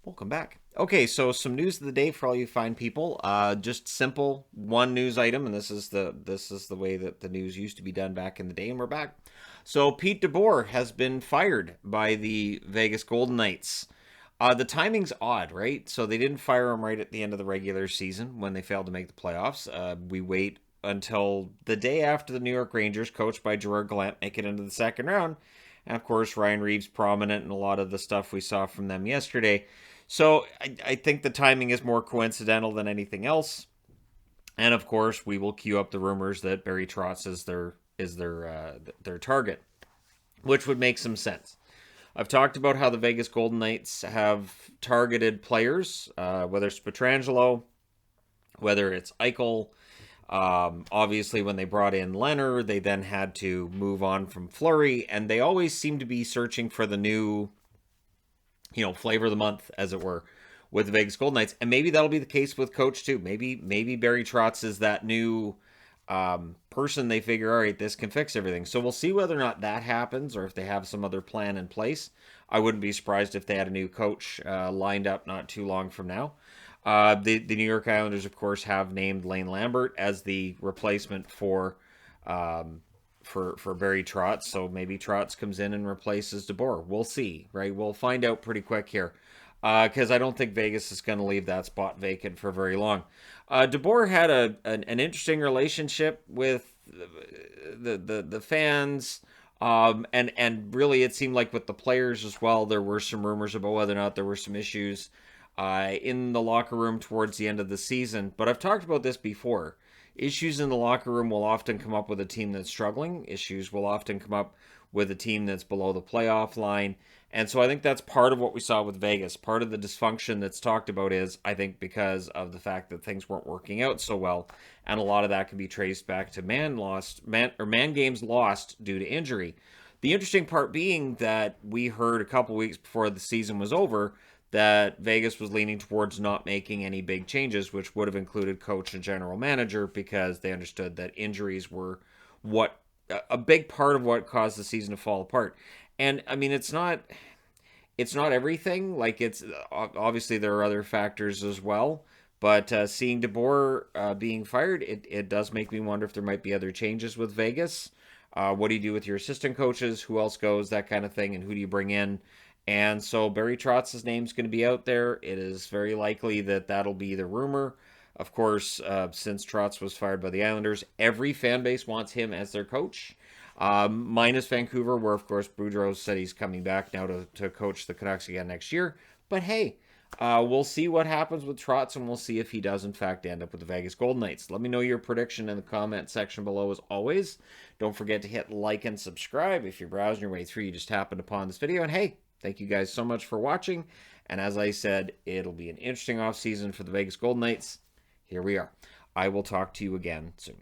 Welcome back. Okay, so some news of the day for all you fine people. Just simple one news item, and this is the way that the news used to be done back in the day, and we're back. So Pete DeBoer has been fired by the Vegas Golden Knights. The timing's odd, right? So they didn't fire him right at the end of the regular season when they failed to make the playoffs. We wait until the day after the New York Rangers, coached by Gerard Gallant, make it into the second round. And of course, Ryan Reeves prominent in a lot of the stuff we saw from them yesterday. So I think the timing is more coincidental than anything else. And of course, we will queue up the rumors that Barry Trotz is their target, which would make some sense. I've talked about how the Vegas Golden Knights have targeted players, whether it's Petrangelo, whether it's Eichel. Obviously, when they brought in Leonard, they then had to move on from Fleury, and they always seem to be searching for the new, flavor of the month, as it were, with the Vegas Golden Knights. And maybe that'll be the case with Coach too. Maybe Barry Trotz is that new person they figure, all right, this can fix everything. So we'll see whether or not that happens or if they have some other plan in place. I wouldn't be surprised if they had a new coach lined up not too long from now. The New York Islanders, of course, have named Lane Lambert as the replacement for Barry Trotz. So maybe Trotz comes in and replaces DeBoer. We'll see, right? We'll find out pretty quick here. Because I don't think Vegas is going to leave that spot vacant for very long. DeBoer had an interesting relationship with the fans, and really it seemed like with the players as well. There were some rumors about whether or not there were some issues in the locker room towards the end of the season. But I've talked about this before. Issues in the locker room will often come up with a team that's struggling. Issues will often come up with a team that's below the playoff line. And so I think that's part of what we saw with Vegas. Part of the dysfunction that's talked about is, I think, because of the fact that things weren't working out so well. And a lot of that can be traced back to man games lost due to injury. The interesting part being that we heard a couple weeks before the season was over that Vegas was leaning towards not making any big changes, which would have included coach and general manager, because they understood that injuries were what a big part of what caused the season to fall apart. And I mean, it's not everything. Like, it's obviously there are other factors as well. But seeing DeBoer being fired, it does make me wonder if there might be other changes with Vegas. What do you do with your assistant coaches? Who else goes? That kind of thing. And who do you bring in? And so Barry Trotz's name's going to be out there. It is very likely that that'll be the rumor. Of course, since Trotz was fired by the Islanders, every fan base wants him as their coach. Minus Vancouver, where, of course, Boudreau said he's coming back now to coach the Canucks again next year. But hey, we'll see what happens with Trotz, and we'll see if he does, in fact, end up with the Vegas Golden Knights. Let me know your prediction in the comment section below, as always. Don't forget to hit like and subscribe. If you're browsing your way through, you just happened upon this video. And hey, thank you guys so much for watching. And as I said, it'll be an interesting offseason for the Vegas Golden Knights. Here we are. I will talk to you again soon.